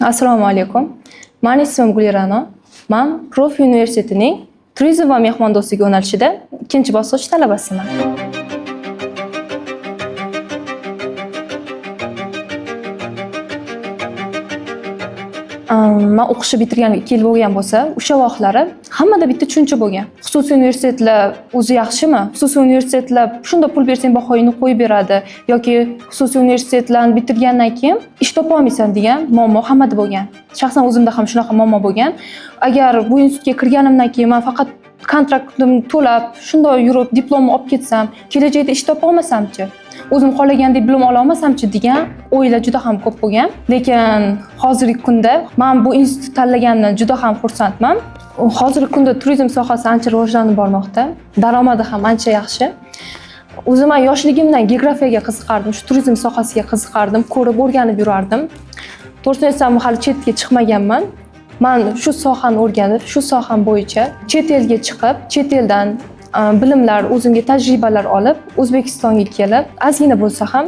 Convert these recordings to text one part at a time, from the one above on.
Assalomu alaykum. Mening ismim Gulirano. Men Profi universitetining turizm va mehmondo'stligi yo'nalishida 2-bosqich talabasiman. Men o'qishni bitirgan 2 yil bo'lgan bo'lsa, o'sha vaqtlari hammada bitta tushuncha bo'lgan. Xususiy universitetlar o'zi yaxshimi? Xususiy universitetlar shunda pul bersang bahoyini qo'yib beradi yoki xususiy universitetlarni bitirgandan keyin ish topa olmaysan degan muammo hammada bo'lgan. Shaxsan o'zimda ham shunaqa muammo bo'lgan. Agar bu institutga kirganimdan keyin men faqat kontraktimni to'lab, shunday yurib diplomni olib ketsam, kelajakda ish topa olmasamchi? O'zim xohlagandek bilim ola olmasamchi degan o'ylar juda ham ko'p bo'lgan. Lekin hozirgi kunda men bu institut tanlaganimdan juda ham xursandman. Hozirgi kunda turizm sohasi ancha rivojlanib bormoqda. Daromadi ham ancha yaxshi. O'zim men yoshligimdan geografiyaga qiziqardim, shu turizm sohasiga qiziqardim, ko'rib o'rganib yurardim. To'g'risini aytsam, hali chetga chiqmaganman. Men shu sohani o'rganib, shu soham bo'yicha chet elga chiqib, chet eldan bilimlar, o'zimga tajribalar olib, O'zbekistonga kelib, ozgina bo'lsa ham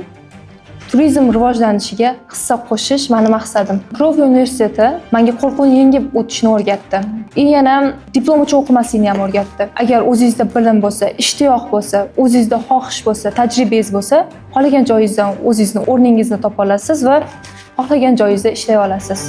turizm rivojlanishiga hissa qo'shish mening maqsadim. Profi universiteti menga qo'rquvni yengib o'tishni o'rgatdi. Yana diplom uchun o'qimaslikni ham o'rgatdi. Agar o'zingizda bilim bo'lsa, ishtiyoq bo'lsa, o'zingizda xohish bo'lsa, tajribangiz bo'lsa, xohlagan joyingizdan o'zingizni o'rningizni topa olasiz va xohlagan joyingizda ishlay olasiz.